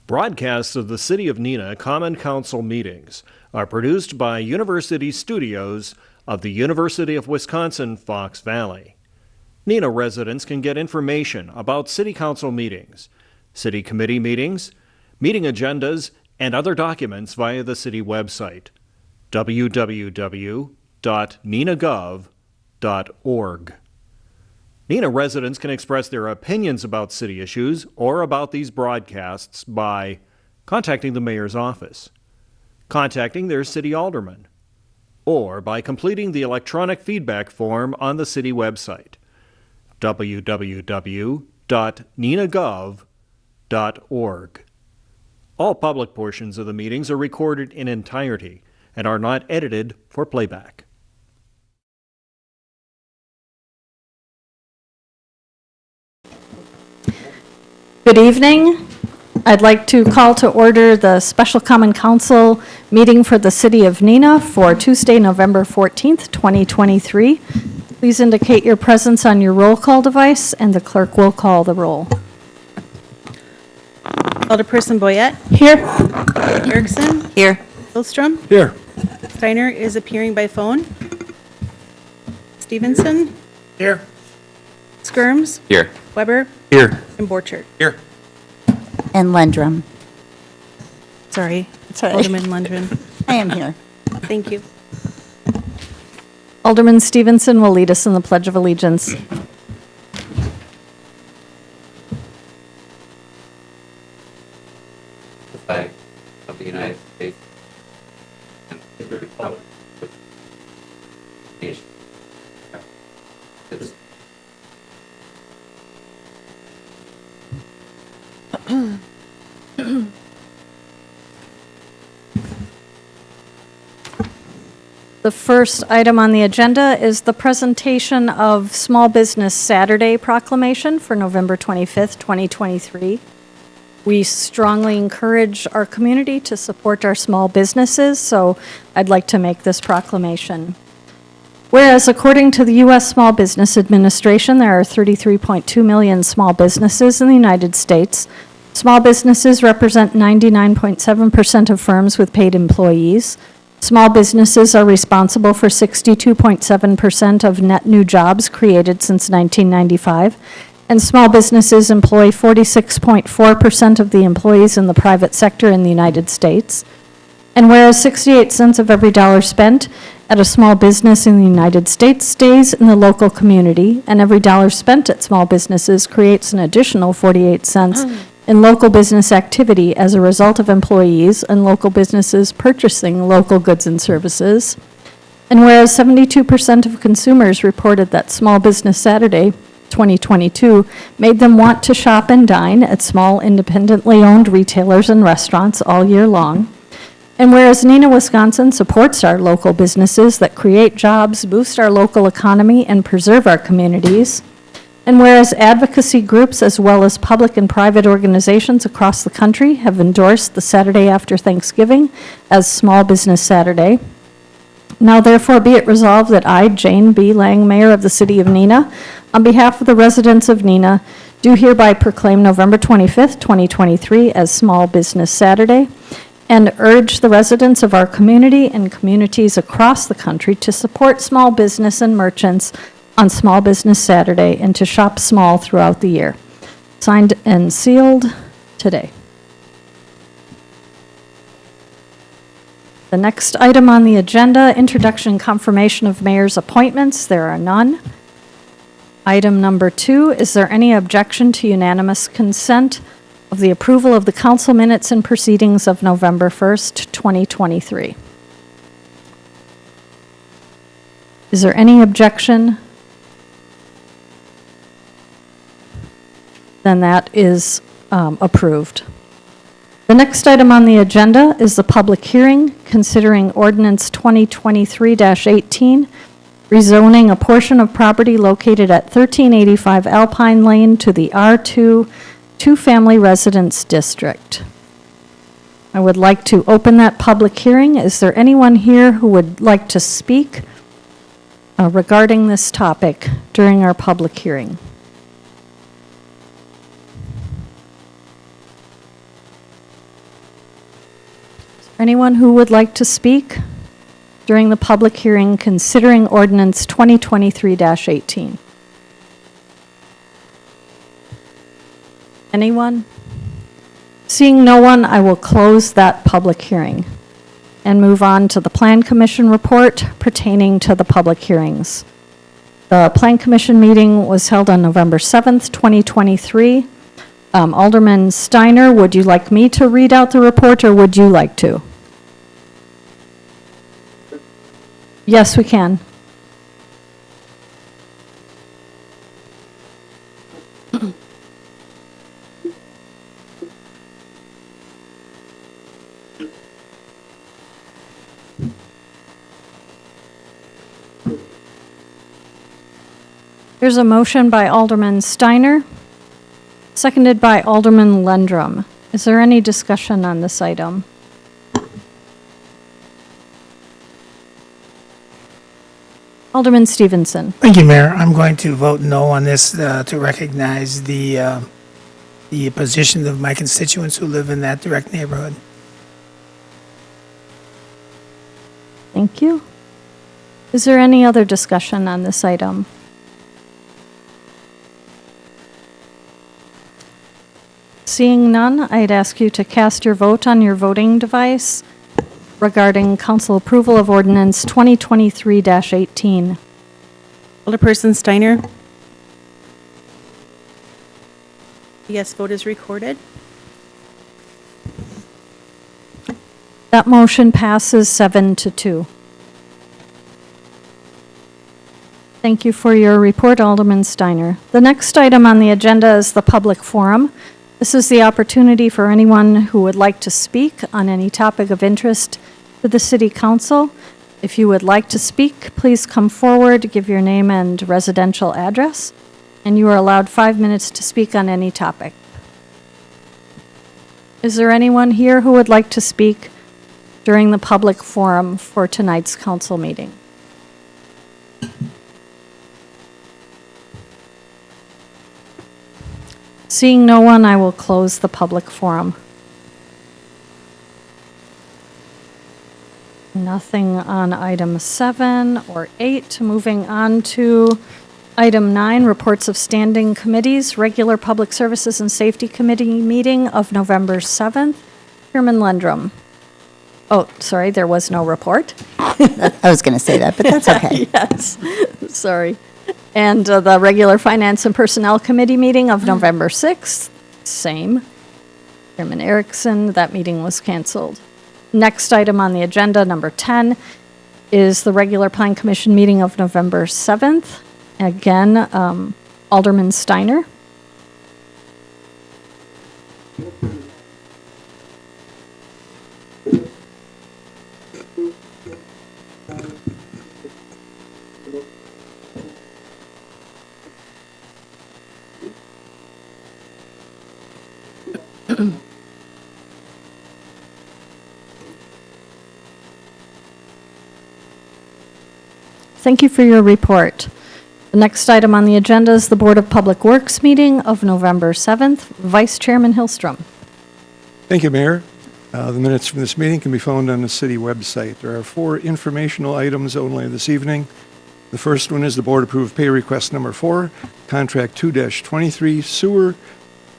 Broadcasts of the City of Neenah Common Council meetings are produced by University Studios of the University of Wisconsin-Fox Valley. Neenah residents can get information about City Council meetings, City Committee meetings, meeting agendas, and other documents via the City website, www.neenahgov.org. Neenah residents can express their opinions about city issues or about these broadcasts by contacting the mayor's office, contacting their city alderman, or by completing the electronic feedback form on the city website, www.neenahgov.org. All public portions of the meetings are recorded in entirety and are not edited for playback. Good evening. I'd like to call to order the Special Common Council meeting for the City of Neenah for Tuesday, November 14th, 2023. Please indicate your presence on your roll call device, and the clerk will call the roll. Alderperson Boyette. Here. Erickson. Here. Hillstrom. Here. Steiner is appearing by phone. Stevenson. Here. Skirms. Here. Weber. Here. And Borchert. Here. And Lundrum. Sorry. Sorry. Alderman Lundgren. I am here. Thank you. Alderman Stevenson will lead us in the Pledge of Allegiance. The flag of the United States and the republic of the nation. The first item on the agenda is the presentation of Small Business Saturday proclamation for November 25th, 2023. We strongly encourage our community to support our small businesses, so I'd like to make this proclamation. Whereas according to the U.S. Small Business Administration, there are 33.2 million small businesses in the United States. Small businesses represent 99.7% of firms with paid employees. Small businesses are responsible for 62.7% of net new jobs created since 1995, and small businesses employ 46.4% of the employees in the private sector in the United States. And whereas 68 cents of every dollar spent at a small business in the United States stays in the local community, and every dollar spent at small businesses creates an additional 48 cents in local business activity as a result of employees and local businesses purchasing local goods and services. And whereas 72% of consumers reported that Small Business Saturday 2022 made them want to shop and dine at small independently owned retailers and restaurants all year long. And whereas Neenah, Wisconsin supports our local businesses that create jobs, boost our local economy, and preserve our communities. And whereas advocacy groups as well as public and private organizations across the country have endorsed the Saturday after Thanksgiving as Small Business Saturday. Now therefore be it resolved that I, Jane B. Lang, Mayor of the City of Neenah, on behalf of the residents of Neenah, do hereby proclaim November 25th, 2023 as Small Business Saturday, and urge the residents of our community and communities across the country to support small business and merchants on Small Business Saturday and to shop small throughout the year. Signed and sealed today. The next item on the agenda, introduction and confirmation of mayor's appointments. There are none. Item number 2, is there any objection to unanimous consent of the approval of the council minutes and proceedings of November 1st, 2023? Is there any objection? Then that is approved. The next item on the agenda is the public hearing considering ordinance 2023-18, rezoning a portion of property located at 1385 Alpine Lane to the R2 two-family residence district. I would like to open that public hearing. Is there anyone here who would like to speak regarding this topic during our public hearing? Anyone who would like to speak during the public hearing considering ordinance 2023-18? Anyone? Seeing no one, I will close that public hearing and move on to the Plan Commission report pertaining to the public hearings. The Plan Commission meeting was held on November 7th, 2023. Alderman Steiner, would you like me to read out the report, or would you like to? Yes, we can. There's a motion by Alderman Steiner, seconded by Alderman Lendrum. Is there any discussion on this item? Alderman Stevenson. Thank you, Mayor. I'm going to vote no on this to recognize the position of my constituents who live in that direct neighborhood. Thank you. Is there any other discussion on this item? Seeing none, I'd ask you to cast your vote on your voting device regarding council approval of ordinance 2023-18. Alderperson Steiner? Yes vote is recorded. That motion passes 7-2. Thank you for your report, Alderman Steiner. The next item on the agenda is the public forum. This is the opportunity for anyone who would like to speak on any topic of interest to the City Council. If you would like to speak, please come forward, give your name and residential address, and you are allowed 5 minutes to speak on any topic. Is there anyone here who would like to speak during the public forum for tonight's council meeting? Seeing no one, I will close the public forum. Nothing on item 7 or 8. Moving on to item 9, reports of standing committees, regular Public Services and Safety Committee meeting of November 7th. Chairman Lendrum. Oh, sorry, there was no report. I was going to say that, but that's okay. Yes, sorry. And the regular Finance and Personnel Committee meeting of November 6th, same. Chairman Erickson, that meeting was canceled. Next item on the agenda, number 10, is the regular Plan Commission meeting of November 7th. Again, Alderman Steiner. Thank you for your report. The next item on the agenda is the Board of Public Works meeting of November 7th. Vice Chairman Hillstrom. Thank you, Mayor. The minutes from this meeting can be found on the city website. There are 4 informational items only this evening. The first one is the board-approved pay request number 4, contract 2-23, sewer,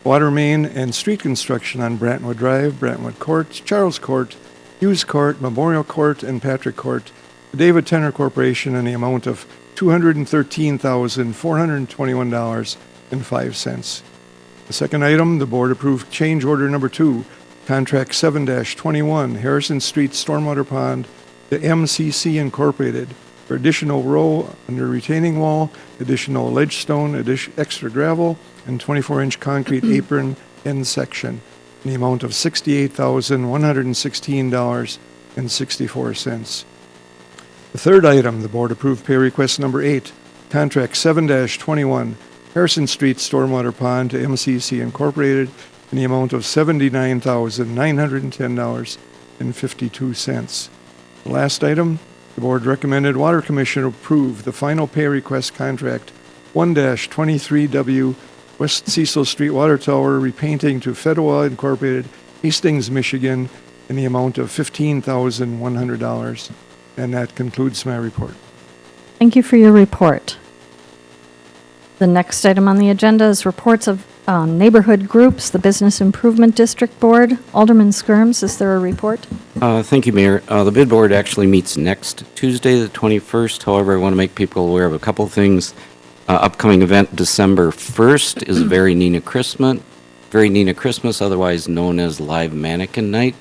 water main, and street construction on Brantwood Drive, Brantwood Court, Charles Court, Hughes Court, Memorial Court, and Patrick Court, the David Tenner Corporation, in the amount of $213,421.05. The second item, the board-approved change order number 2, contract 7-21, Harrison Street Stormwater Pond to MCC Incorporated for additional row under retaining wall, additional ledge stone, extra gravel, and 24-inch concrete apron end section in the amount of $68,116.64. The third item, the board-approved pay request number 8, contract 7-21, Harrison Street Stormwater Pond to MCC Incorporated in the amount of $79,910.52. The last item, the board recommended Water Commission approve the final pay request contract 1-23W West Cecil Street Water Tower repainting to Federal Incorporated, Hastings, Michigan, in the amount of $15,100. And that concludes my report. Thank you for your report. The next item on the agenda is reports of neighborhood groups, the Business Improvement District Board. Alderman Skirms, is there a report? Thank you, Mayor. The bid board actually meets next Tuesday, the 21st. However, I want to make people aware of a couple things. Upcoming event December 1st is Very Neenah Christmas, otherwise known as Live Mannequin Night.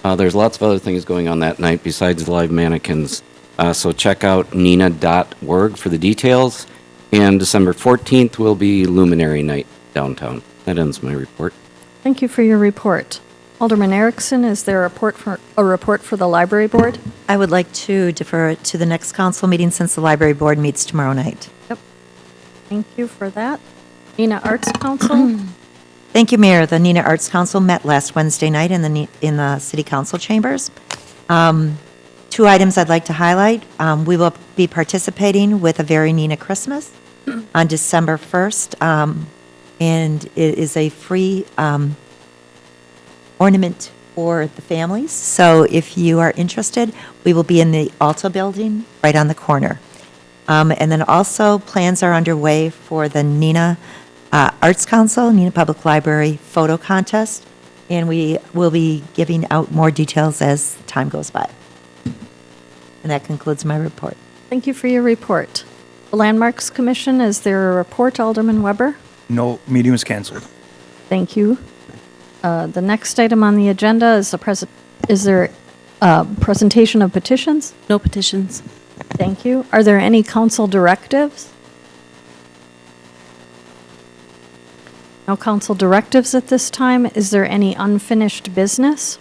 There's lots of other things going on that night besides the live mannequins. So check out neenah.org for the details. And December 14th will be Luminary Night downtown. That ends my report. Thank you for your report. Alderman Erickson, is there a report for the Library Board? I would like to defer it to the next council meeting since the library board meets tomorrow night. Yep. Thank you for that. Neenah Arts Council? Thank you, Mayor. The Neenah Arts Council met last Wednesday night in the City Council chambers. Two items I'd like to highlight. We will be participating with a Very Neenah Christmas on December 1st, and it is a free ornament for the families. So if you are interested, we will be in the Alta building right on the corner. And then also plans are underway for the Neenah Arts Council, Neenah Public Library photo contest, and we will be giving out more details as time goes by. And that concludes my report. Thank you for your report. The Landmarks Commission, is there a report, Alderman Weber? No, meeting was canceled. Thank you. The next item on the agenda is is there a presentation of petitions? No petitions. Thank you. Are there any council directives? No council directives at this time. Is there any unfinished business?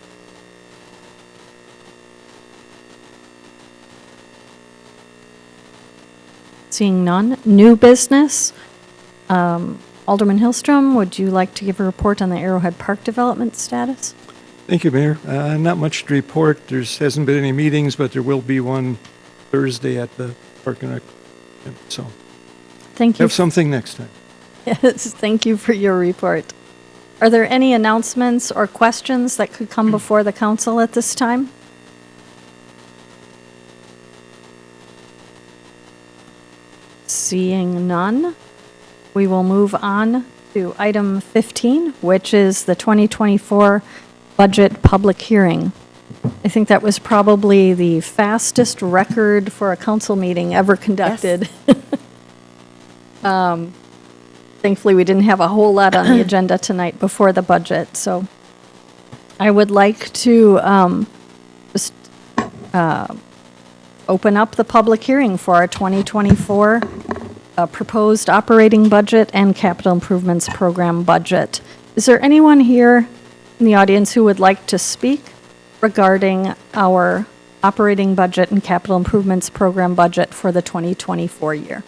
Seeing none. New business. Alderman Hillstrom, would you like to give a report on the Arrowhead Park development status? Thank you, Mayor. Not much to report. There hasn't been any meetings, but there will be one Thursday at the Park and Rec. So Thank you. have something next time. Yes, thank you for your report. Are there any announcements or questions that could come before the council at this time? Seeing none, we will move on to item 15, which is the 2024 budget public hearing. I think that was probably the fastest record for a council meeting ever conducted. Thankfully, we didn't have a whole lot on the agenda tonight before the budget, so I would like to just open up the public hearing for our 2024 proposed operating budget and capital improvements program budget. Is there anyone here in the audience who would like to speak regarding our operating budget and capital improvements program budget for the 2024 year?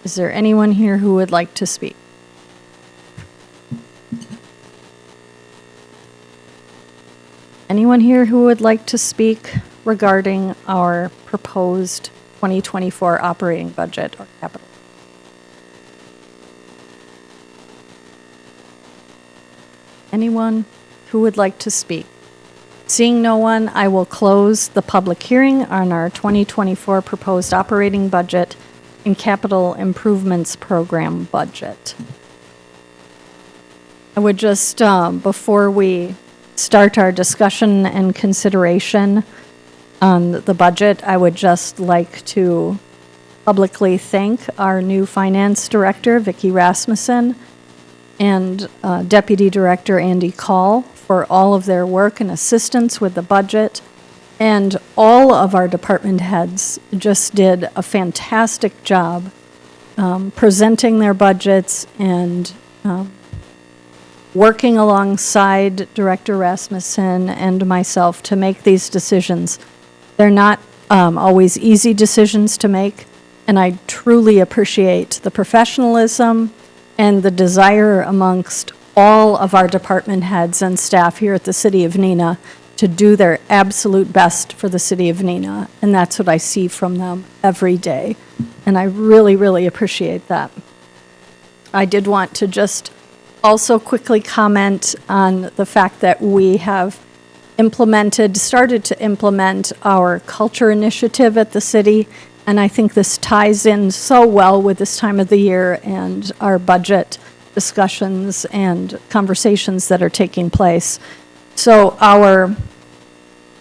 Is there anyone here who would like to speak? Anyone here who would like to speak regarding our proposed 2024 operating budget or capital? Anyone who would like to speak? Seeing no one, I will close the public hearing on our 2024 proposed operating budget and capital improvements program budget. I would just, before we start our discussion and consideration on the budget, I would just like to publicly thank our new finance director, Vicki Rasmussen, and Deputy Director Andy Call for all of their work and assistance with the budget. And all of our department heads just did a fantastic job presenting their budgets and working alongside Director Rasmussen and myself to make these decisions. They're not always easy decisions to make, and I truly appreciate the professionalism and the desire amongst all of our department heads and staff here at the City of Neenah to do their absolute best for the City of Neenah, and that's what I see from them every day, and I really, really appreciate that. I did want to just also quickly comment on the fact that we have started to implement our culture initiative at the city, and I think this ties in so well with this time of the year and our budget discussions and conversations that are taking place. So our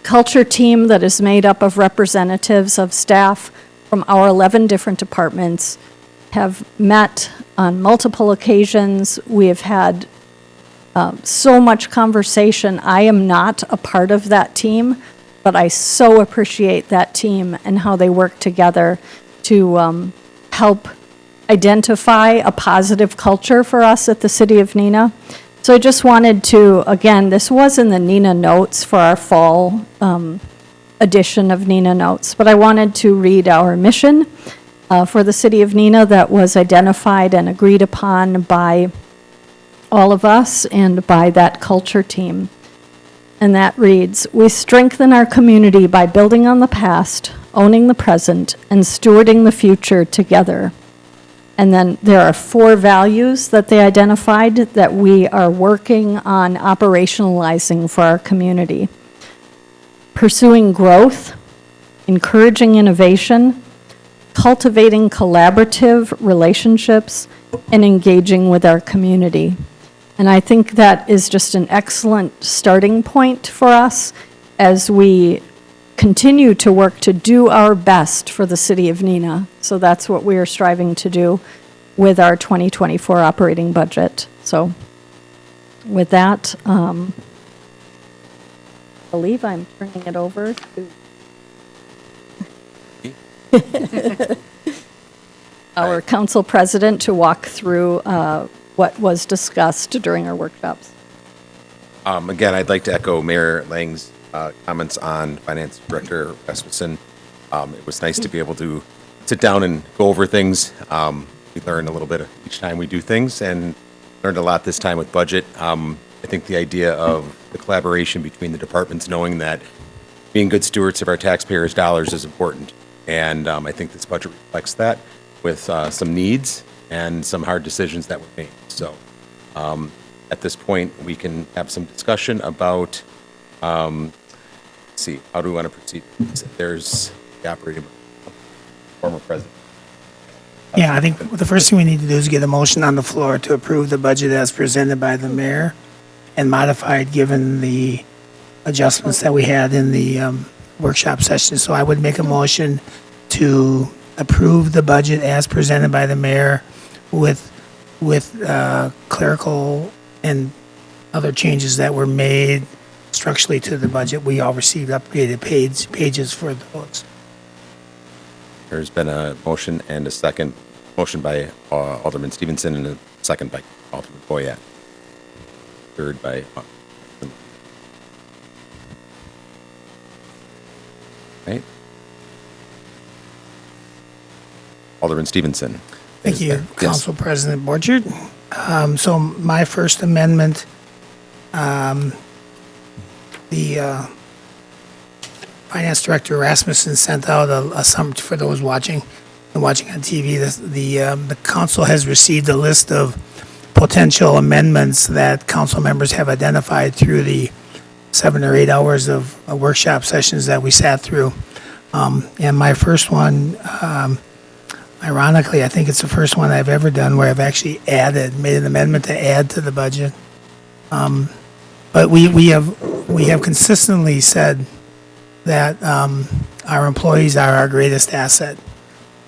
culture team that is made up of representatives of staff from our 11 different departments have met on multiple occasions. We have had so much conversation. I am not a part of that team, but I so appreciate that team and how they work together to help identify a positive culture for us at the City of Neenah. So I just wanted to, again, this was in the Neenah notes for our fall edition of Neenah notes, but I wanted to read our mission for the City of Neenah that was identified and agreed upon by all of us and by that culture team. And that reads, "We strengthen our community by building on the past, owning the present, and stewarding the future together." And then there are 4 values that they identified that we are working on operationalizing for our community. Pursuing growth, encouraging innovation, cultivating collaborative relationships, and engaging with our community. And I think that is just an excellent starting point for us as we continue to work to do our best for the City of Neenah. So that's what we are striving to do with our 2024 operating budget. So with that, I believe I'm turning it over to our council president to walk through what was discussed during our workshops. Again, I'd like to echo Mayor Lang's comments on Finance Director Rasmussen. It was nice to be able to sit down and go over things. We learn a little bit each time we do things, and learned a lot this time with budget. I think the idea of the collaboration between the departments, knowing that being good stewards of our taxpayers' dollars is important. And I think this budget reflects that with some needs and some hard decisions that were made. So at this point, we can have some discussion about, let's see, how do we want to proceed? There's the operating, former president. Yeah, I think the first thing we need to do is get a motion on the floor to approve the budget as presented by the mayor and modified given the adjustments that we had in the workshop session. So I would make a motion to approve the budget as presented by the mayor with clerical and other changes that were made structurally to the budget. We all received updated pages for the votes. There's been a motion and a second, motion by Alderman Stevenson and a second by Alderman Boyette. Third by right. Alderman Stevenson. Thank you, Council President Borchert. So my first amendment, the Finance Director Rasmussen sent out a summary for those watching on TV. The council has received a list of potential amendments that council members have identified through the 7 or 8 hours of workshop sessions that we sat through. And my first one, ironically, I think it's the first one I've ever done where I've actually made an amendment to add to the budget. But we have consistently said that our employees are our greatest asset.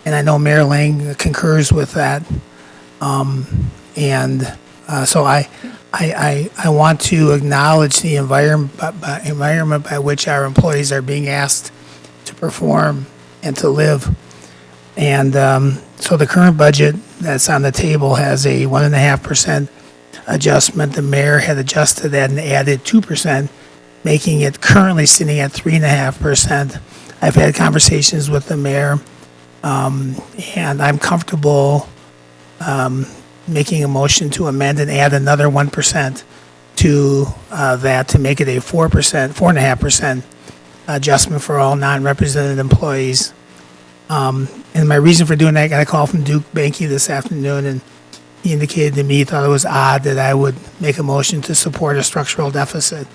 And I know Mayor Lang concurs with that. So I want to acknowledge the environment by which our employees are being asked to perform and to live. And so the current budget that's on the table has a 1.5% adjustment. The mayor had adjusted that and added 2%, making it currently sitting at 3.5%. I've had conversations with the mayor, and I'm comfortable making a motion to amend and add another 1% to that to make it a 4.5% adjustment for all non-represented employees. And my reason for doing that, I got a call from Duke Banky this afternoon, and he indicated to me he thought it was odd that I would make a motion to support a structural deficit.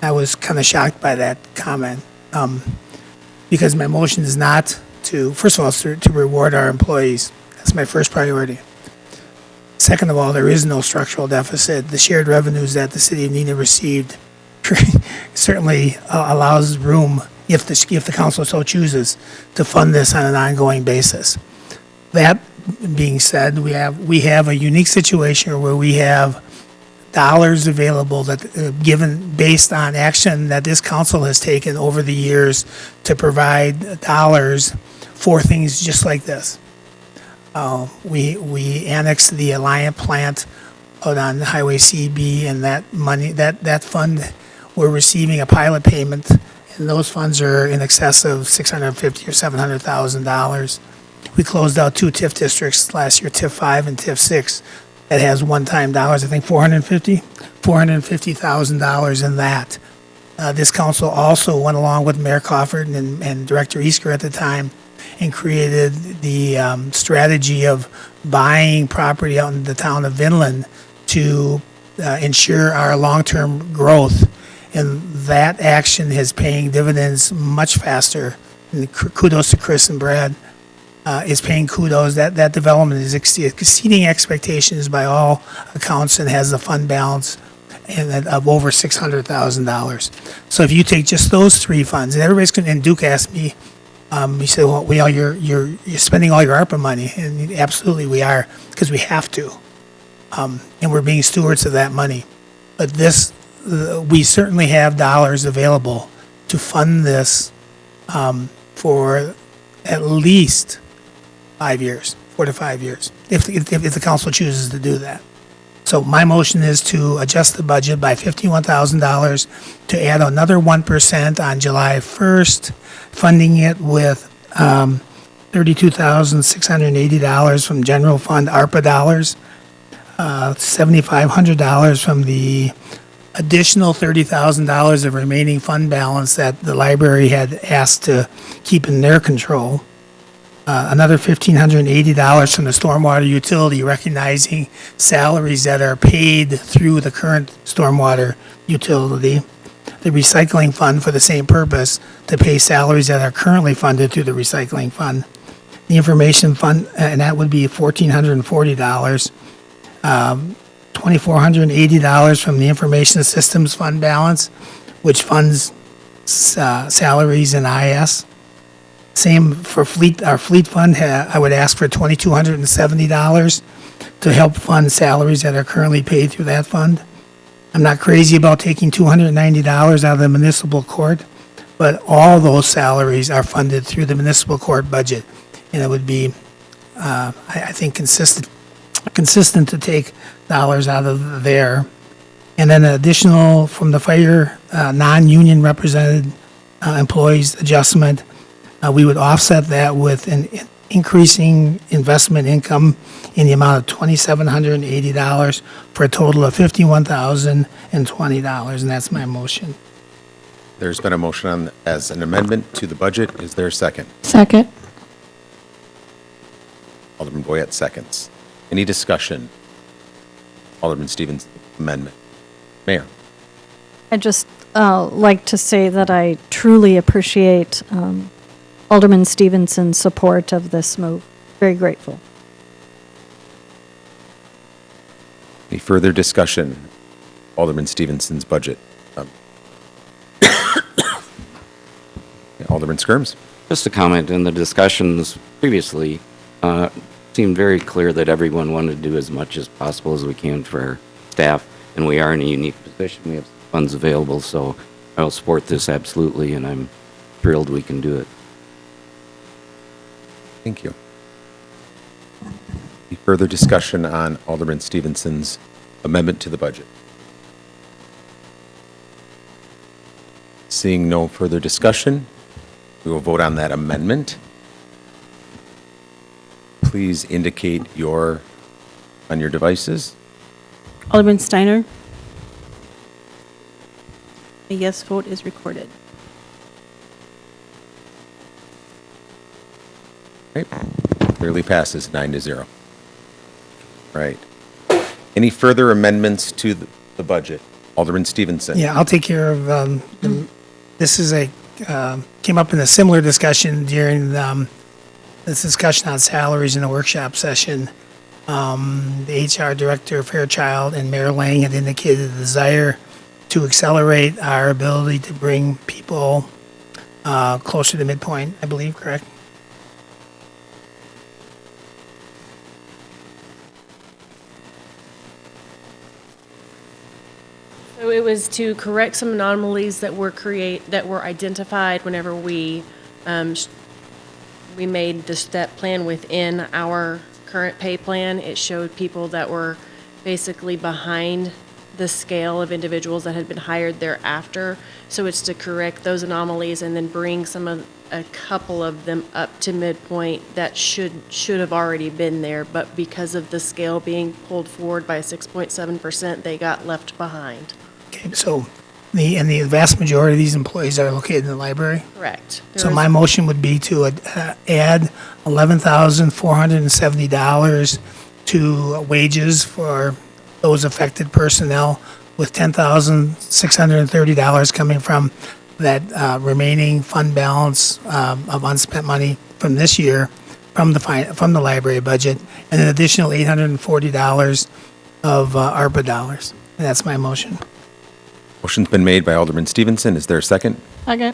I was kind of shocked by that comment, because my motion is not to, first of all, it's to reward our employees. That's my first priority. Second of all, there is no structural deficit. The shared revenues that the city of Neenah received certainly allows room, if the council so chooses, to fund this on an ongoing basis. That being said, we have a unique situation where we have dollars available that given based on action that this council has taken over the years to provide dollars for things just like this. We annexed the Alliant plant out on Highway CB, and that money, that fund, we're receiving a pilot payment, and those funds are in excess of $650,000 or $700,000. We closed out 2 TIF districts last year, TIF 5 and TIF 6, that has one-time dollars, I think $450,000 in that. This council also went along with Mayor Crawford and Director Easker at the time and created the strategy of buying property out in the town of Vinland to ensure our long-term growth. And that action is paying dividends much faster. And kudos to Chris and Brad. Is paying kudos. That development is exceeding expectations by all accounts and has a fund balance of over $600,000. So if you take just those 3 funds, and everybody's going, and Duke asked me, he said, "Well, you're spending all your ARPA money," and absolutely we are, because we have to, and we're being stewards of that money. But this, we certainly have dollars available to fund this for at least 5 years, 4 to 5 years, if the council chooses to do that. So my motion is to adjust the budget by $51,000 to add another 1% on July 1st, funding it with $32,680 from general fund ARPA dollars, $7,500 from the additional $30,000 of remaining fund balance that the library had asked to keep in their control. Another $1,580 from the stormwater utility, recognizing salaries that are paid through the current stormwater utility. The recycling fund for the same purpose, to pay salaries that are currently funded through the recycling fund. The information fund, and that would be $1,440. $2,480 from the information systems fund balance, which funds salaries and IS. Same for our fleet fund. I would ask for $2,270 to help fund salaries that are currently paid through that fund. I'm not crazy about taking $290 out of the municipal court, but all those salaries are funded through the municipal court budget, and it would be, I think, consistent to take dollars out of there. And then additional from the fire non-union represented employees adjustment. We would offset that with an increasing investment income in the amount of $2,780 for a total of $51,020, and that's my motion. There's been a motion as an amendment to the budget. Is there a second? Second. Alderman Boyette seconds. Any discussion? Alderman Stevens' amendment. Mayor. I'd just like to say that I truly appreciate Alderman Stevenson's support of this move. Very grateful. Any further discussion? Alderman Stevenson's budget. Alderman Skirms. Just a comment, in the discussions previously, it seemed very clear that everyone wanted to do as much as possible as we can for our staff, and we are in a unique position. We have funds available, so I will support this absolutely, and I'm thrilled we can do it. Thank you. Any further discussion on Alderman Stevenson's amendment to the budget? Seeing no further discussion, we will vote on that amendment. Please indicate on your devices. Alderman Steiner? A yes vote is recorded. Right. Clearly passes 9-0. Right. Any further amendments to the budget? Alderman Stevenson. Yeah, I'll take care of, this is came up in a similar discussion during this discussion on salaries in the workshop session. The HR Director, Fairchild, and Mayor Lang had indicated a desire to accelerate our ability to bring people closer to midpoint, I believe, correct? So it was to correct some anomalies that were identified whenever we made the step plan within our current pay plan. It showed people that were basically behind the scale of individuals that had been hired thereafter. So it's to correct those anomalies and then bring a couple of them up to midpoint that should have already been there, but because of the scale being pulled forward by 6.7%, they got left behind. Okay, so the vast majority of these employees are located in the library? Correct. So my motion would be to add $11,470 to wages for those affected personnel, with $10,630 coming from that remaining fund balance of unspent money from this year from the library budget, and an additional $840 of ARPA dollars. And that's my motion. Motion's been made by Alderman Stevenson. Is there a second? Second.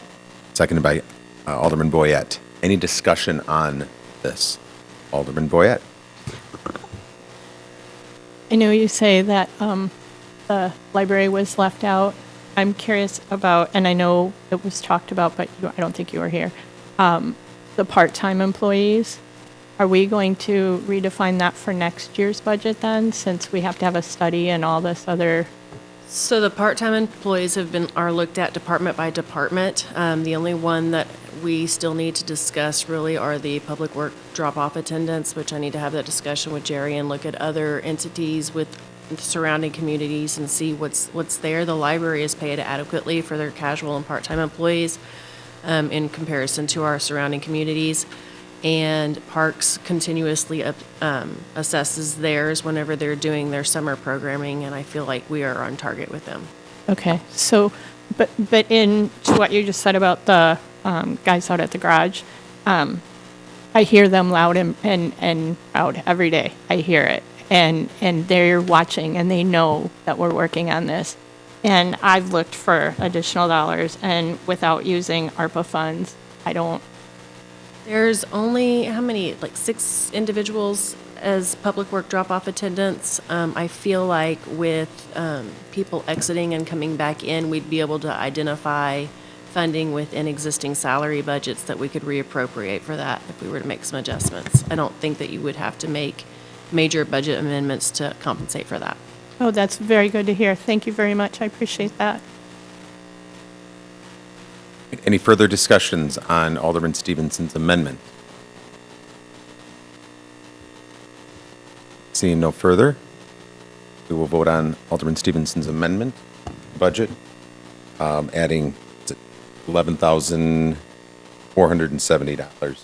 Seconded by Alderman Boyette. Any discussion on this? Alderman Boyette. I know you say that the library was left out. I'm curious about, and I know it was talked about, but I don't think you were here, the part-time employees. Are we going to redefine that for next year's budget then, since we have to have a study and all this other? So the part-time employees are looked at department by department. The only one that we still need to discuss really are the public work drop-off attendants, which I need to have that discussion with Jerry and look at other entities with surrounding communities and see what's there. The library is paid adequately for their casual and part-time employees in comparison to our surrounding communities. And Parks continuously assesses theirs whenever they're doing their summer programming, and I feel like we are on target with them. Okay, so, but in to what you just said about the guys out at the garage, I hear them loud and loud every day. I hear it, and they're watching and they know that we're working on this. And I've looked for additional dollars, and without using ARPA funds, I don't. There's only, how many, like 6 individuals as public work drop-off attendants. I feel like with people exiting and coming back in, we'd be able to identify funding within existing salary budgets that we could reappropriate for that if we were to make some adjustments. I don't think that you would have to make major budget amendments to compensate for that. Oh, that's very good to hear. Thank you very much. I appreciate that. Any further discussions on Alderman Stevenson's amendment? Seeing no further, we will vote on Alderman Stevenson's amendment budget, adding $11,470.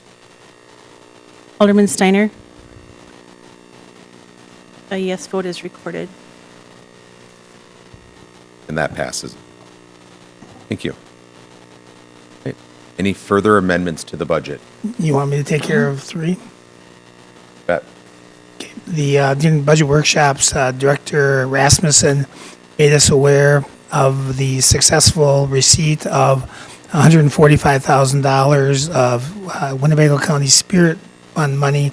Alderman Steiner? A yes vote is recorded. And that passes. Thank you. Okay. Any further amendments to the budget? You want me to take care of 3? Bet. During budget workshops, Director Rasmussen made us aware of the successful receipt of $145,000 of Winnebago County Spirit Fund money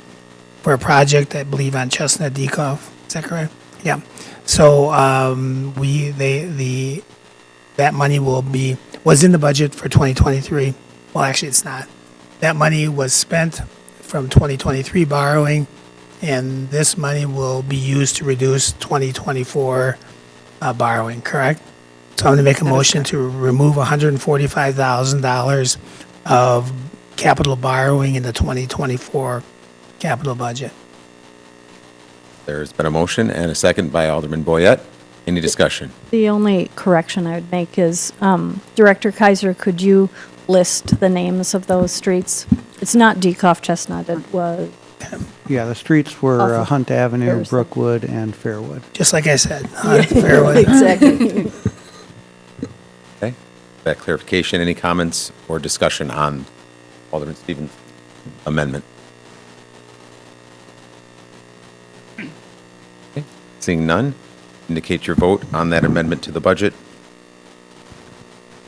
for a project, I believe, on Chestnut Decoff. Is that correct? Yeah. So that money was in the budget for 2023. Well, actually, it's not. That money was spent from 2023 borrowing, and this money will be used to reduce 2024 borrowing, correct? So I'm going to make a motion to remove $145,000 of capital borrowing in the 2024 capital budget. There's been a motion and a second by Alderman Boyette. Any discussion? The only correction I would make is, Director Kaiser, could you list the names of those streets? It's not Decoff Chestnut, it was, Yeah, the streets were Off of Hunt Avenue, Harrison. Brookwood, and Fairwood. Just like I said, Fairwood. exactly. that clarification. Any comments or discussion on Alderman Stevens' amendment? Okay. Seeing none, indicate your vote on that amendment to the budget.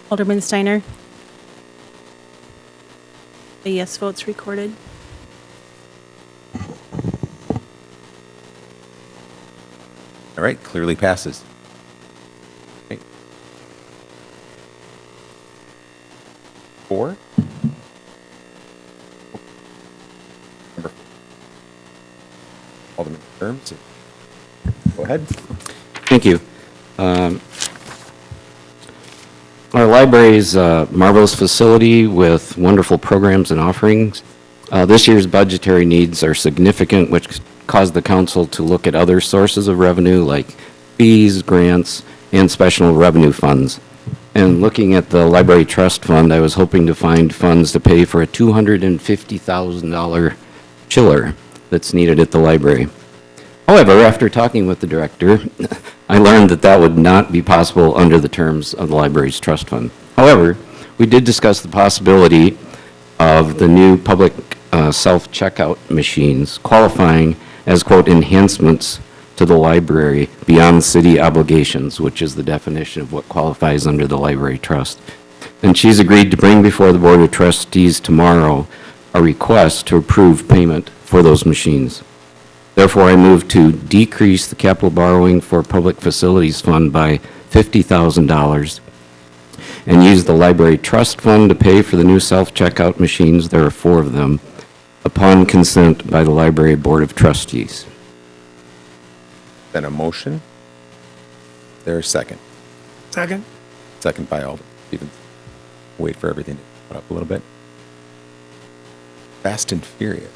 Alderman Steiner. A yes vote's recorded. All right, clearly passes. Okay. 4. Number 4. Alderman Terms. Go ahead. Thank you. Our library is a marvelous facility with wonderful programs and offerings. This year's budgetary needs are significant, which caused the council to look at other sources of revenue like fees, grants, and special revenue funds. And looking at the library trust fund, I was hoping to find funds to pay for a $250,000 chiller that's needed at the library. However, after talking with the director, I learned that that would not be possible under the terms of the library's trust fund. However, we did discuss the possibility of the new public self-checkout machines qualifying as, quote, enhancements to the library beyond city obligations, which is the definition of what qualifies under the library trust. And she's agreed to bring before the Board of Trustees tomorrow a request to approve payment for those machines. Therefore, I move to decrease the capital borrowing for Public Facilities Fund by $50,000 and use the Library Trust Fund to pay for the new self-checkout machines, there are 4 of them, upon consent by the Library Board of Trustees. Then a motion. There a second. Second? Second by Alderman Stevens. Wait for everything to put up a little bit. Fast and furious.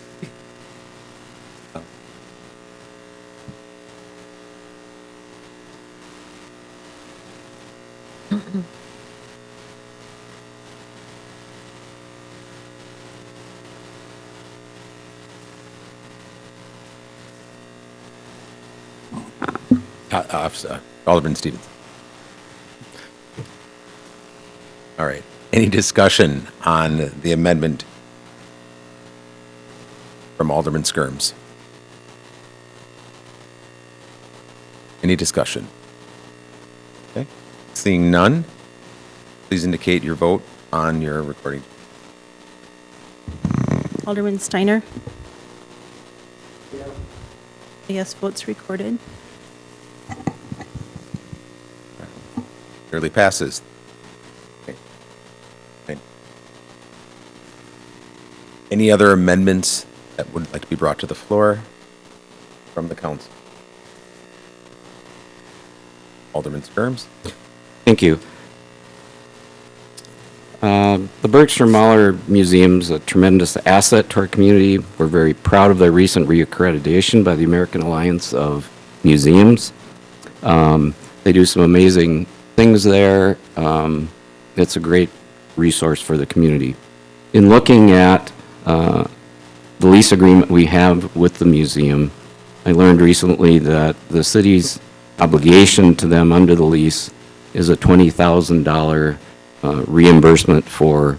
Alderman Stevens. All right. Any discussion on the amendment from Alderman Skirms? Any discussion? Okay. Seeing none, please indicate your vote on your recording. Alderman Steiner. A yes vote's recorded. Clearly passes. Okay. Okay. Any other amendments that would like to be brought to the floor from the council? Alderman Skirms. Thank you. The Bergstrom Mahler Museum's a tremendous asset to our community. We're very proud of their recent reaccreditation by the American Alliance of Museums. They do some amazing things there. It's a great resource for the community. In looking at the lease agreement we have with the museum, I learned recently that the city's obligation to them under the lease is a $20,000 reimbursement for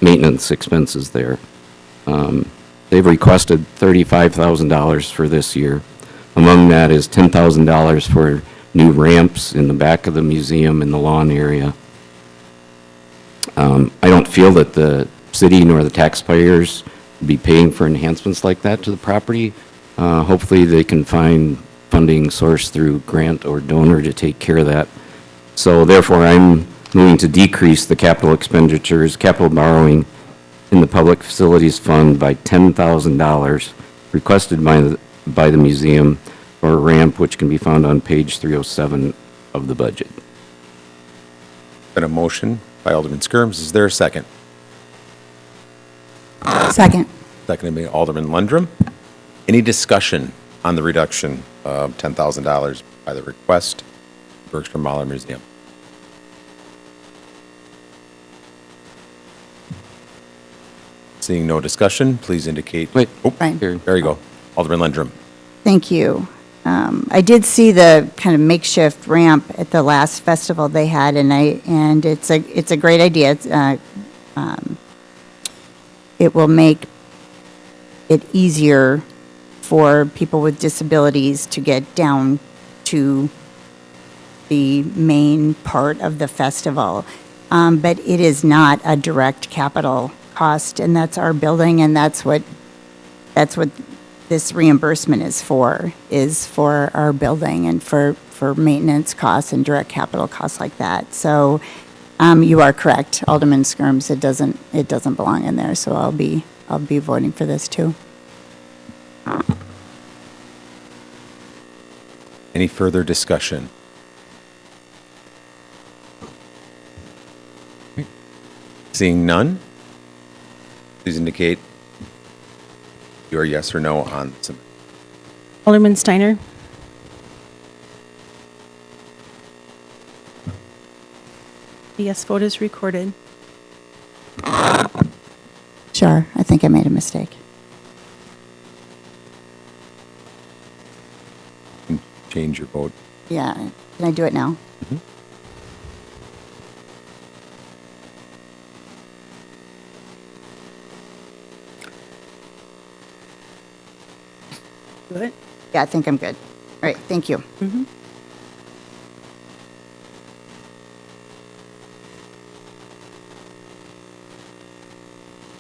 maintenance expenses there. They've requested $35,000 for this year. Among that is $10,000 for new ramps in the back of the museum in the lawn area. I don't feel that the city nor the taxpayers would be paying for enhancements like that to the property. Hopefully they can find funding source through grant or donor to take care of that. So therefore, I'm moving to decrease the capital expenditures, capital borrowing in the Public Facilities Fund by $10,000 requested by the museum for a ramp, which can be found on page 307 of the budget. Been a motion by Alderman Skirms. Is there a second? Second. Seconded by Alderman Lundrum. Any discussion on the reduction of $10,000 by the request, Bergstrom Mahler Museum? Seeing no discussion, please indicate. Wait, Right. here. There you go. Alderman Lundrum. Thank you. I did see the kind of makeshift ramp at the last festival they had, and it's a great idea. It will make it easier for people with disabilities to get down to the main part of the festival. But it is not a direct capital cost, and that's our building, and that's what this reimbursement is for our building and for maintenance costs and direct capital costs like that. So you are correct, Alderman Skirms, it doesn't belong in there, so I'll be voting for this too. Any further discussion? Seeing none, please indicate your yes or no on this amendment. Alderman Steiner. A yes vote is recorded. Sure, I think I made a mistake. Change your vote. Yeah, can I do it now? Good. Yeah, I think I'm good. All right, thank you.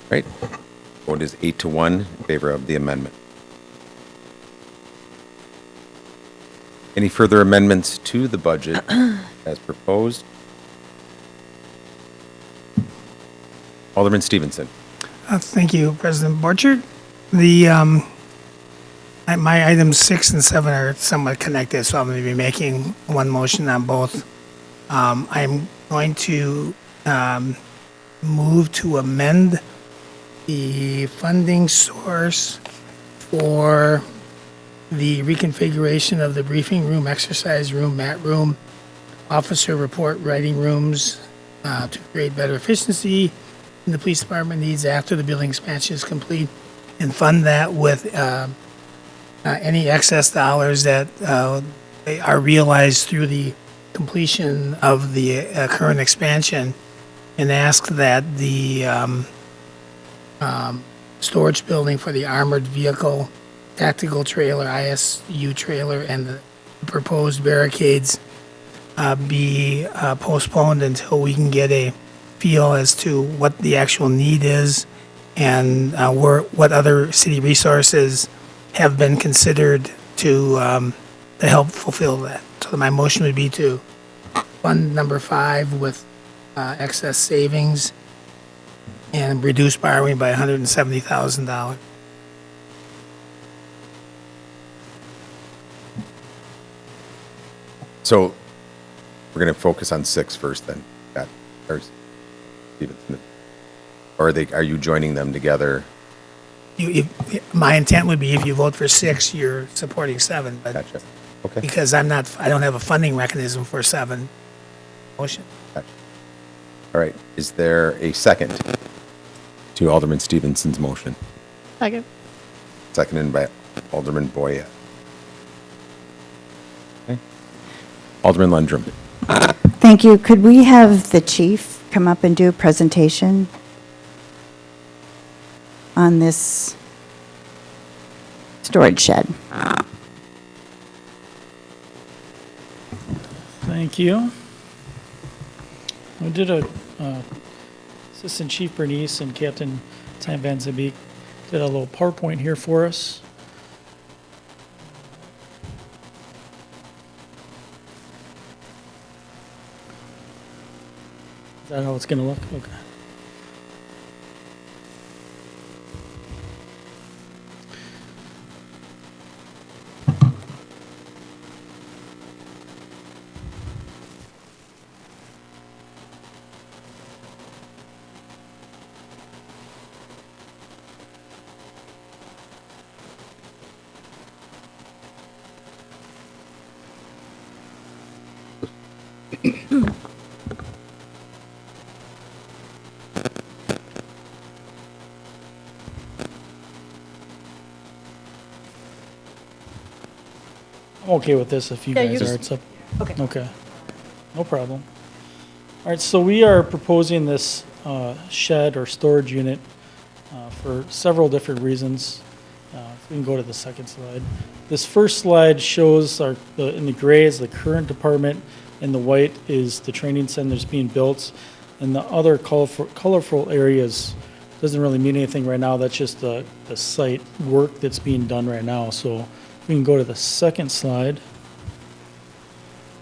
Right. Vote is 8-1 in favor of the amendment. Any further amendments to the budget as proposed? Alderman Stevenson. Thank you, President Borchert. My items 6 and 7 are somewhat connected, so I'm going to be making one motion on both. I'm going to move to amend the funding source for the reconfiguration of the briefing room, exercise room, mat room, officer report writing rooms to create better efficiency in the police department needs after the building expansion is complete, and fund that with any excess dollars that are realized through the completion of the current expansion, and ask that the storage building for the armored vehicle, tactical trailer, ISU trailer, and the proposed barricades be postponed until we can get a feel as to what the actual need is and what other city resources have been considered to help fulfill that. So my motion would be to fund number 5 with excess savings and reduce borrowing by $170,000. So we're going to focus on 6 first then. Stevenson. Or are you joining them together? My intent would be if you vote for 6, you're supporting 7, but Gotcha. Okay. because I don't have a funding mechanism for 7 motion. Gotcha. All right. Is there a second to Alderman Stevenson's motion? Second. Seconded by Alderman Boyer. Okay. Alderman Lundrum. Thank you. Could we have the chief come up and do a presentation on this storage shed? Thank you. We did Assistant Chief Bernice and Captain Sam Van Zabeek did a little PowerPoint here for us. Is that how it's going to look? Okay. I'm okay with this if you Yeah, you guys are. just- It's up. Okay. Okay, no problem. All right, so we are proposing this shed or storage unit for several different reasons. If we can go to the second slide. This first slide shows in the gray is the current department, and the white is the training center that's being built. And the other colorful areas doesn't really mean anything right now. That's just the site work that's being done right now. So we can go to the second slide.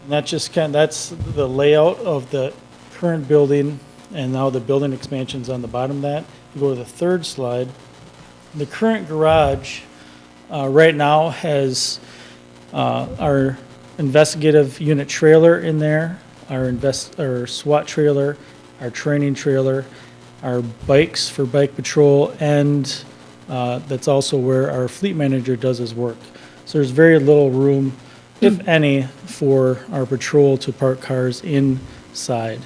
And that's the layout of the current building, and now the building expansion's on the bottom of that. You go to the third slide. The current garage right now has our investigative unit trailer in there, our SWAT trailer, our training trailer, our bikes for bike patrol, and that's also where our fleet manager does his work. So there's very little room, if any, for our patrol to park cars inside.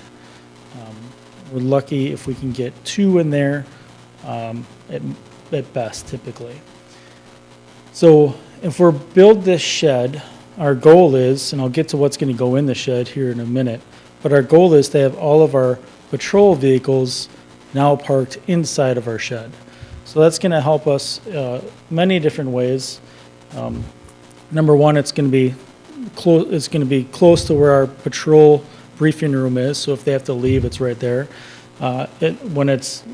We're lucky if we can get 2 in there at best, typically. So if we're build this shed, our goal is, and I'll get to what's going to go in the shed here in a minute, but our goal is to have all of our patrol vehicles now parked inside of our shed. So that's going to help us many different ways. Number one, it's going to be close to where our patrol briefing room is, so if they have to leave, it's right there. When it's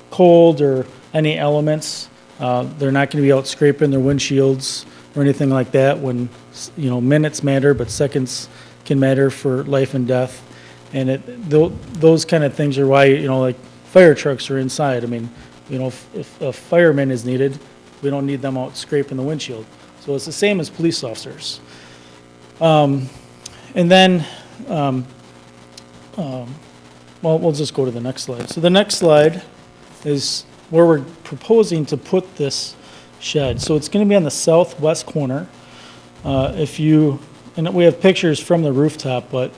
cold or any elements, they're not going to be out scraping their windshields or anything like that. When minutes matter, but seconds can matter for life and death. And those kind of things are why like fire trucks are inside. I mean, if a fireman is needed, we don't need them out scraping the windshield. So it's the same as police officers. And then, we'll just go to the next slide. So the next slide is where we're proposing to put this shed. So it's going to be on the southwest corner. And we have pictures from the rooftop, but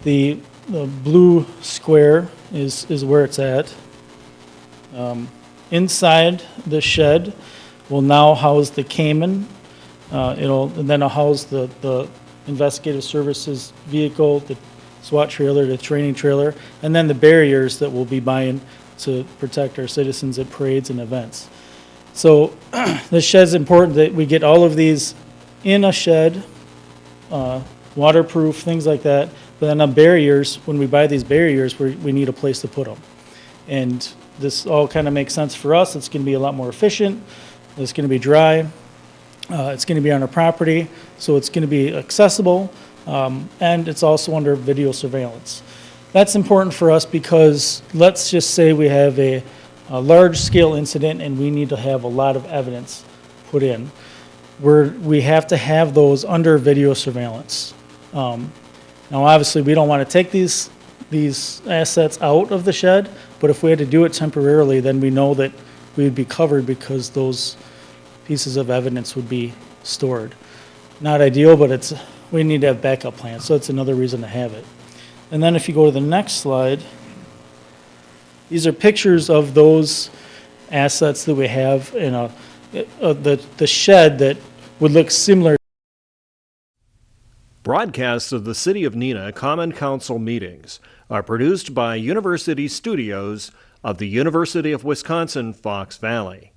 the blue square is where it's at. Inside the shed will now house the Cayman. It'll house the investigative services vehicle, the SWAT trailer, the training trailer, and then the barriers that we'll be buying to protect our citizens at parades and events. So this shed's important that we get all of these in a shed, waterproof, things like that. But then on barriers, when we buy these barriers, we need a place to put them. And this all kind of makes sense for us. It's going to be a lot more efficient. It's going to be dry. It's going to be on our property, so it's going to be accessible, and it's also under video surveillance. That's important for us because let's just say we have a large-scale incident and we need to have a lot of evidence put in. We have to have those under video surveillance. Now, obviously, we don't want to take these assets out of the shed, but if we had to do it temporarily, then we know that we would be covered because those pieces of evidence would be stored. Not ideal, but we need to have backup plans, so it's another reason to have it. And then if you go to the next slide, these are pictures of those assets that we have in the shed that would look similar. Broadcasts of the City of Neenah Common Council meetings are produced by University Studios of the University of Wisconsin-Fox Valley.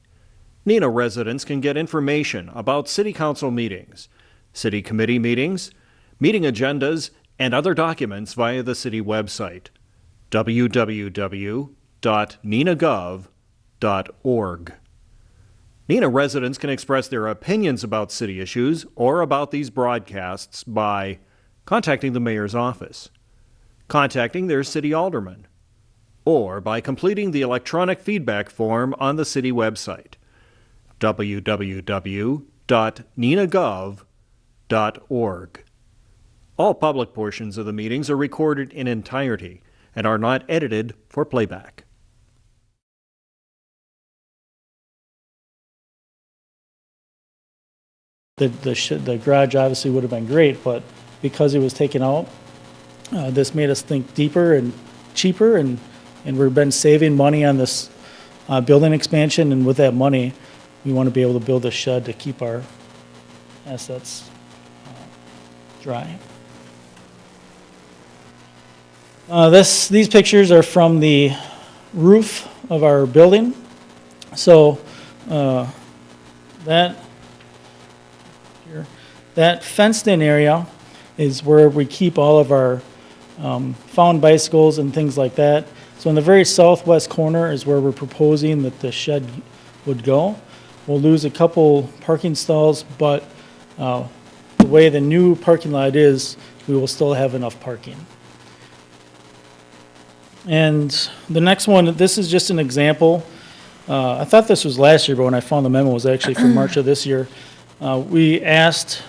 Neenah residents can get information about City Council meetings, City Committee meetings, meeting agendas, and other documents via the City website, www.neenahgov.org. Neenah residents can express their opinions about city issues or about these broadcasts by contacting the mayor's office, contacting their city alderman, or by completing the electronic feedback form on the city website, www.neenahgov.org. All public portions of the meetings are recorded in entirety and are not edited for playback. The garage obviously would have been great, but because it was taken out, this made us think deeper and cheaper, and we've been saving money on this building expansion, and with that money, we want to be able to build a shed to keep our assets dry. These pictures are from the roof of our building. So that fenced-in area is where we keep all of our found bicycles and things like that. So in the very southwest corner is where we're proposing that the shed would go. We'll lose a couple parking stalls, but the way the new parking lot is, we will still have enough parking. And the next one, this is just an example. I thought this was last year, but when I found the memo, it was actually from March of this year. We went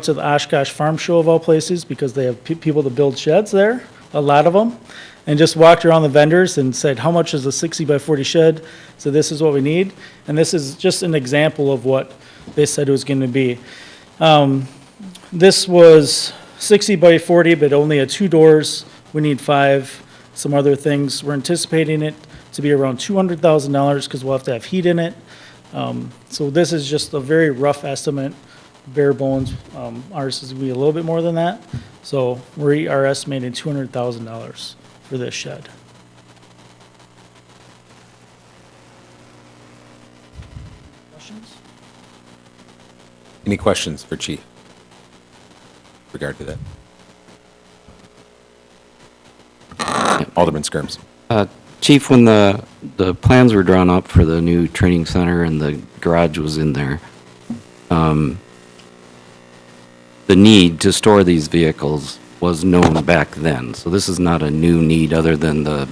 to the Oshkosh Farm Show of all places because they have people to build sheds there, a lot of them, and just walked around the vendors and said, how much is a 60 by 40 shed? So this is what we need. And this is just an example of what they said it was going to be. This was 60 by 40, but only had 2 doors. We need 5, some other things. We're anticipating it to be around $200,000 because we'll have to have heat in it. So this is just a very rough estimate, bare bones. Ours is going to be a little bit more than that. So we are estimating $200,000 for this shed. Questions? Any questions for Chief with regard to that? Alderman Skirms. Chief, when the plans were drawn up for the new training center and the garage was in there, the need to store these vehicles was known back then. So this is not a new need other than the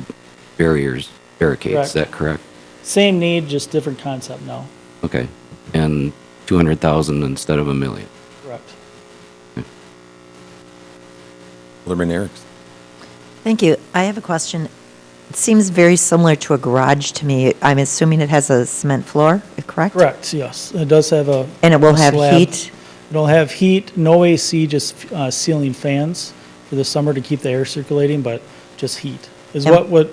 barriers, barricades. Correct. Is that correct? Same need, just different concept now. Okay. And 200,000 instead of $1 million. Correct. Alderman Erickson. Thank you. I have a question. It seems very similar to a garage to me. I'm assuming it has a cement floor, correct? Correct, yes. It does have a. And it will a have slab. heat? It'll have heat, no AC, just ceiling fans for the summer to keep the air circulating, but just heat is And- what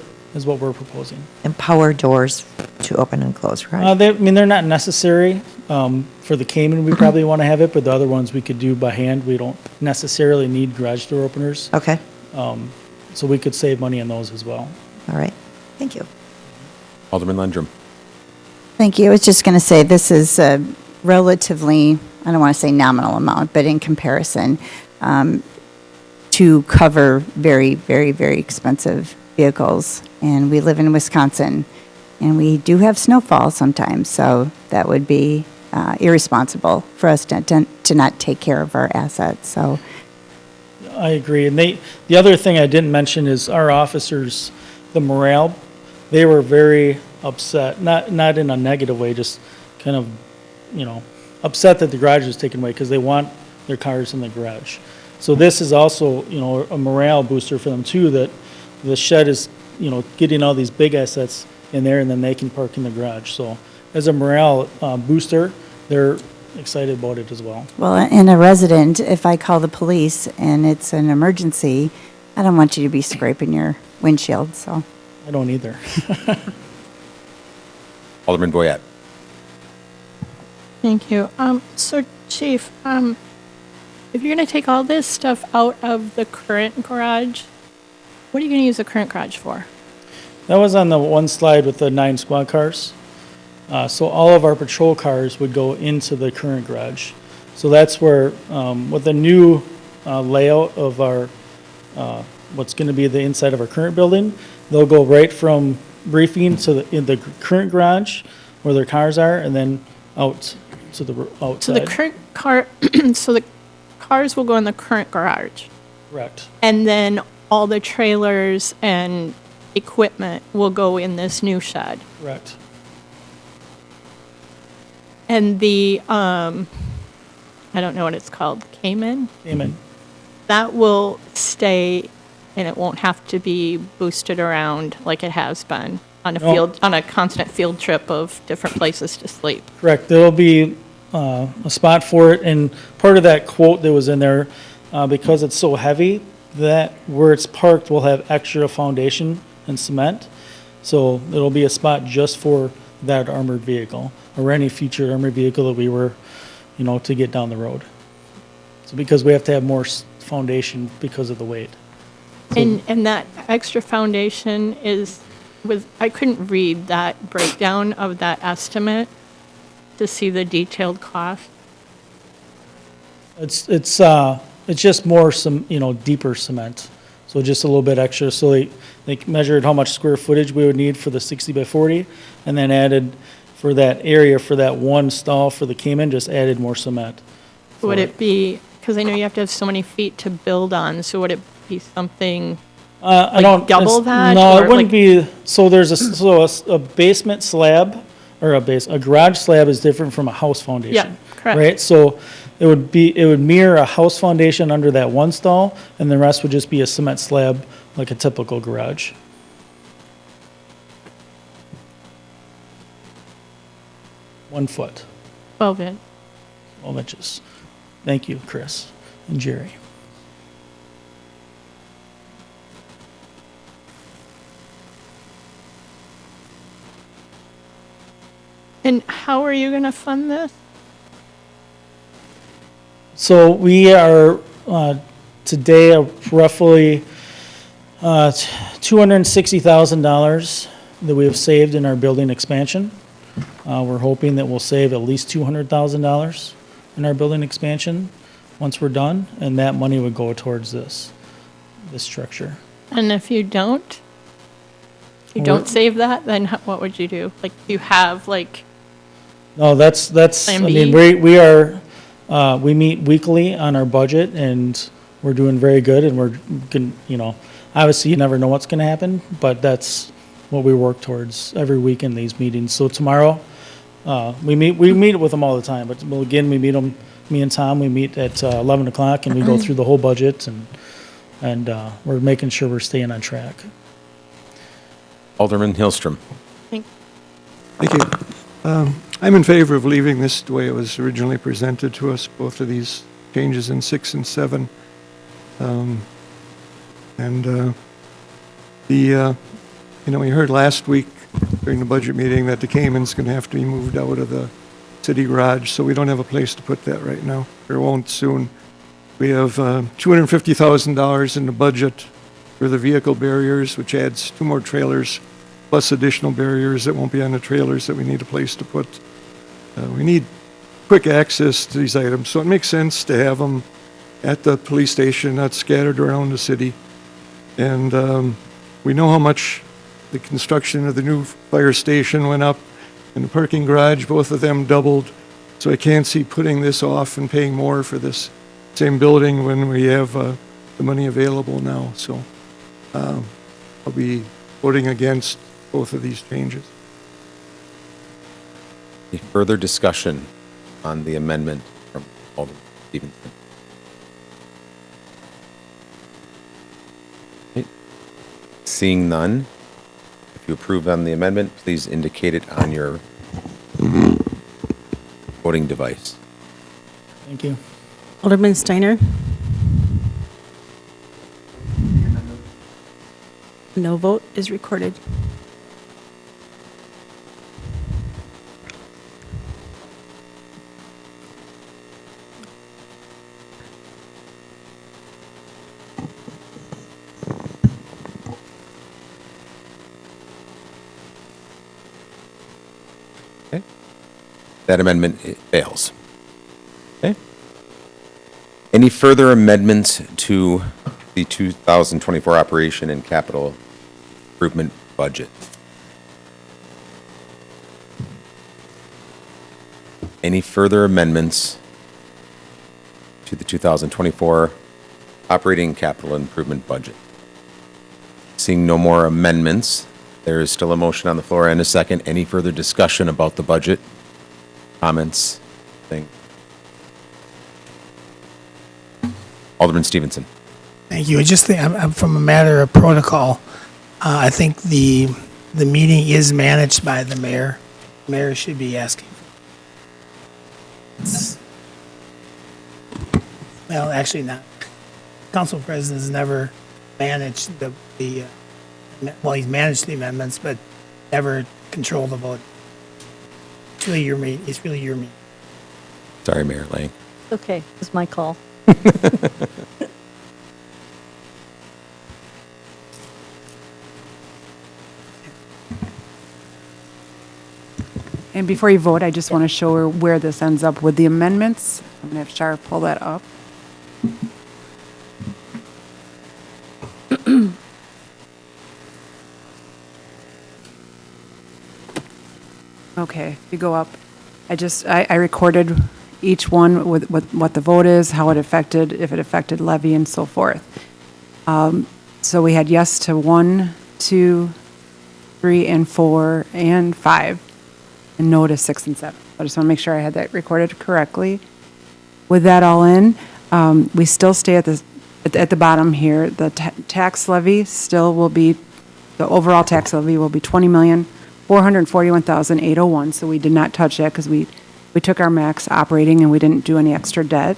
we're proposing. And power doors to open and close, right? They're not necessary. For the Cayman, we probably want to have it, but the other ones we could do by hand. We don't necessarily need garage door openers. Okay, So we could save money on those as well. all right. Thank you. Alderman Lundrum. Thank you. I was just going to say, this is a relatively, I don't want to say nominal amount, but in comparison, to cover very, very, very expensive vehicles. And we live in Wisconsin, and we do have snowfall sometimes, so that would be irresponsible for us to not take care of our assets, so. I agree. And the other thing I didn't mention is our officers, the morale, they were very upset, not in a negative way, just kind of, upset that the garage was taken away because they want their cars in the garage. So this is also, a morale booster for them too, that the shed is, getting all these big assets in there and then they can park in the garage. So as a morale booster, they're excited about it as well. Well, and a resident, if I call the police and it's an emergency, I don't want you to be scraping your windshield, so. I don't either. Alderman Boyette. Thank you. So Chief, if you're going to take all this stuff out of the current garage, what are you going to use the current garage for? That was on the one slide with the 9 squad cars. So all of our patrol cars would go into the current garage. So that's where, with the new layout of our, what's going to be the inside of our current building, they'll go right from briefing to in the current garage where their cars are, and then out to the outside. So the current car, so the cars will go in the current garage, Correct. and then all the trailers and equipment will go in this new shed. Correct. And the, I don't know what it's called, Cayman? Amen. That will stay, and it won't have to be boosted around like it has been on a No. field, on a constant field trip of different places to sleep. Correct. There'll be a spot for it, and part of that quote that was in there, because it's so heavy, that where it's parked will have extra foundation and cement. So it'll be a spot just for that armored vehicle or any future armored vehicle that we were, to get down the road. So because we have to have more foundation because of the weight. And that extra foundation I couldn't read that breakdown of that estimate to see the detailed cost. It's just more deeper cement. So just a little bit extra. So they measured how much square footage we would need for the 60 by 40 and then added for that area, for that one stall for the Cayman, just added more cement. Would it be, because I know you have to have so many feet to build on, so would it be something I don't double that? No, or it wouldn't be. So there's a basement slab or a garage slab is different from a house foundation. Yeah, correct. Right. So it would mirror a house foundation under that one stall, and the rest would just be a cement slab like a typical garage. One foot, 12 inch. 12 inches. Thank you, Chris and Jerry. And how are you going to fund this? So we are today roughly $260,000 that we have saved in our building expansion. We're hoping that we'll save at least $200,000 in our building expansion once we're done, and that money would go towards this structure. And if you don't save that, then what would you do? Like, you have No, that's, Plan I B? mean, we meet weekly on our budget and we're doing very good and we're, obviously you never know what's gonna happen, but that's what we work towards every week in these meetings. So tomorrow, we meet with them all the time, but again, we meet them, me and Tom, we meet at 11 o'clock and we go through the whole budget and we're making sure we're staying on track. Alderman Hillstrom. Thank you. I'm in favor of leaving this the way it was originally presented to us, both of these changes in 6 and 7. We heard last week during the budget meeting that the Cayman's going to have to be moved out of the city garage, so we don't have a place to put that right now. Or won't soon. We have $250,000 in the budget for the vehicle barriers, which adds 2 more trailers, plus additional barriers that won't be on the trailers that we need a place to put. We need quick access to these items, so it makes sense to have them at the police station, not scattered around the city. And we know how much the construction of the new fire station went up, and the parking garage, both of them doubled. So I can't see putting this off and paying more for this same building when we have the money available now. So I'll be voting against both of these changes. Any further discussion on the amendment from Alderman Stevenson? Okay. Seeing none, if you approve on the amendment, please indicate it on your voting device. Thank you. Alderman Steiner? No vote is recorded. Okay. That amendment fails. Okay. Any further amendments to the 2024 operation and capital improvement budget? Any further amendments to the 2024 operating capital improvement budget? Seeing no more amendments, there is still a motion on the floor and a second. Any further discussion about the budget? Comments? Thing? Alderman Stevenson. Thank you. I just think, from a matter of protocol, I think the meeting is managed by the mayor. The mayor should be asking. Well, actually not. Council president has never managed well, he's managed the amendments, but never controlled the vote. It's really your meeting. Sorry, Mayor Lang. Okay, it's my call. And before you vote, I just want to show where this ends up with the amendments. I'm going to have Shar pull that up. Okay, if you go up, I recorded each one with what the vote is, how it affected, if it affected levy and so forth. So we had yes to 1, 2, 3, and 4, and 5, and no to 6 and 7. I just want to make sure I had that recorded correctly. With that all in, we still stay at the bottom here. The tax levy still will be, the overall tax levy will be $20,441,801. So we did not touch that because we took our max operating and we didn't do any extra debt.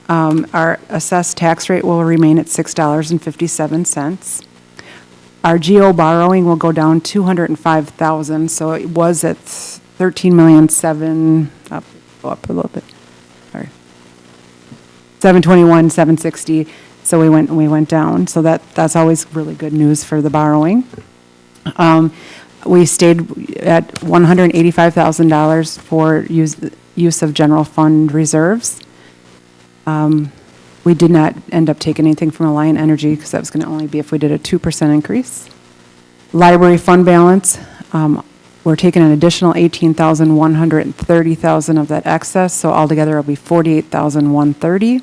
Our assessed tax rate will remain at $6.57. Our GO borrowing will go down $205,000, so it was at $13,700,000. Go up a little bit. Sorry, $721,760. So we went down. So that's always really good news for the borrowing. We stayed at $185,000 for use of general fund reserves. We did not end up taking anything from Alliant Energy because that was going to only be if we did a 2% increase. Library fund balance, we're taking an additional $18,130,000 of that excess, so altogether it'll be $48,130.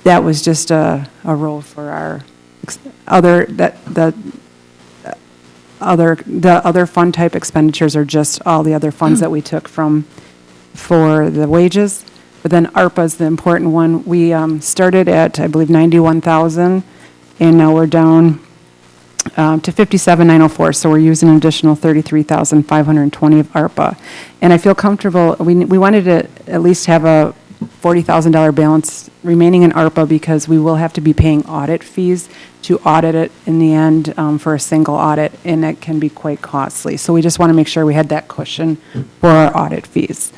That was just a roll for our the other fund type expenditures are just all the other funds that we took from for the wages. But then ARPA is the important one. We started at, I believe, 91,000, and now we're down to 57,904. So we're using an additional 33,520 of ARPA. And I feel comfortable. We wanted to at least have a $40,000 balance remaining in ARPA because we will have to be paying audit fees to audit it in the end for a single audit, and it can be quite costly. So we just want to make sure we had that cushion for our audit fees.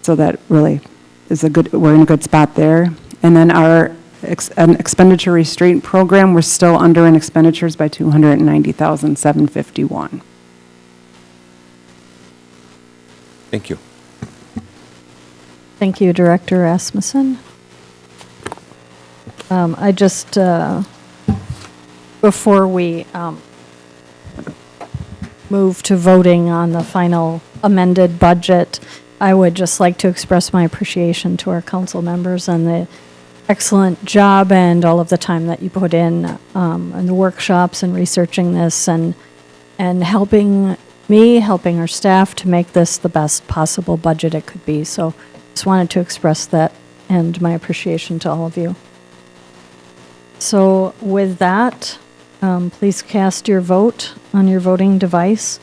So that really is we're in a good spot there. And then our expenditure restraint program, we're still under in expenditures by $290,751. Thank you. Thank you, Director Rasmussen. I just, before we move to voting on the final amended budget, I would just like to express my appreciation to our council members and the excellent job and all of the time that you put in the workshops and researching this and helping our staff to make this the best possible budget it could be. So just wanted to express that and my appreciation to all of you. So with that, please cast your vote on your voting device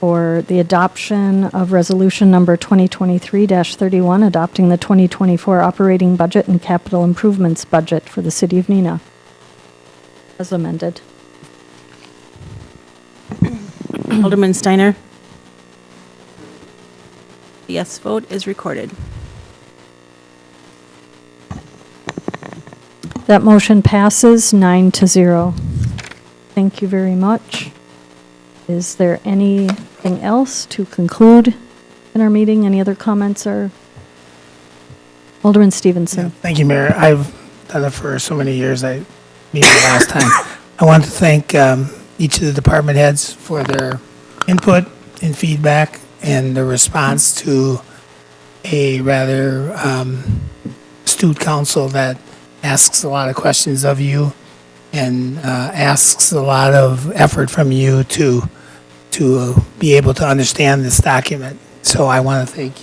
for the adoption of resolution number 2023-31, adopting the 2024 operating budget and capital improvements budget for the city of Neenah, as amended. Alderman Steiner. The yes vote is recorded. That motion passes 9-0. Thank you very much. Is there anything else to conclude in our meeting? Any other comments or? Alderman Stevenson. Yeah, thank you, Mayor. I've done it for so many years. I mean, the last time. I want to thank each of the department heads for their input and feedback and the response to a rather astute council that asks a lot of questions of you and asks a lot of effort from you to be able to understand this document. So I want to thank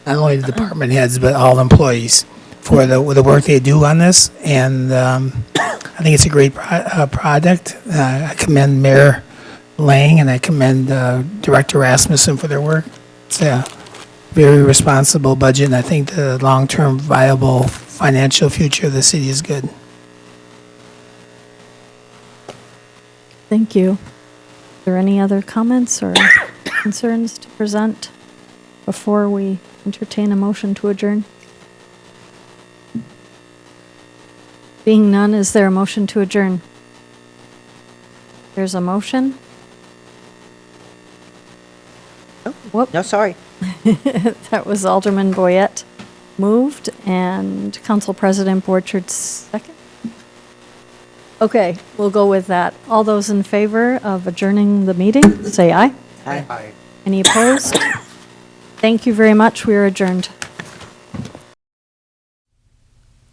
not only the department heads, but all employees for the work they do on this. And I think it's a great project. I commend Mayor Lang and I commend Director Rasmussen for their work. It's a very responsible budget, and I think the long-term viable financial future of the city is good. Thank you. Are there any other comments or concerns to present before we Entertain a motion to adjourn. Being none, is there a motion to adjourn? There's a motion? Whoop. No, sorry. That was Alderman Boyette moved and Council President Borchard second. Okay, we'll go with that. All those in favor of adjourning the meeting, say aye. Aye. Any opposed? Thank you very much. We are adjourned.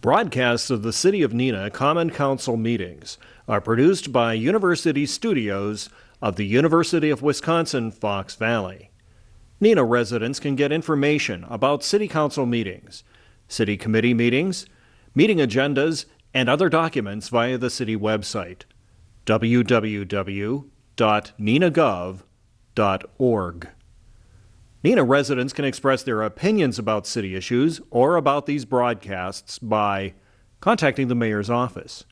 Broadcasts of the City of Neenah Common Council meetings are produced by University Studios of the University of Wisconsin, Fox Valley. Neenah residents can get information about City Council meetings, City Committee meetings, meeting agendas, and other documents via the City website, www.neenahgov.org. Neenah residents can express their opinions about city issues or about these broadcasts by contacting the mayor's office,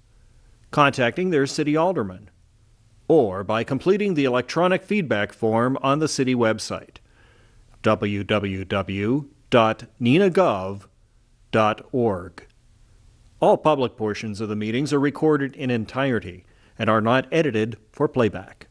contacting their city alderman, or by completing the electronic feedback form on the city website, www.neenahgov.org. All public portions of the meetings are recorded in entirety and are not edited for playback.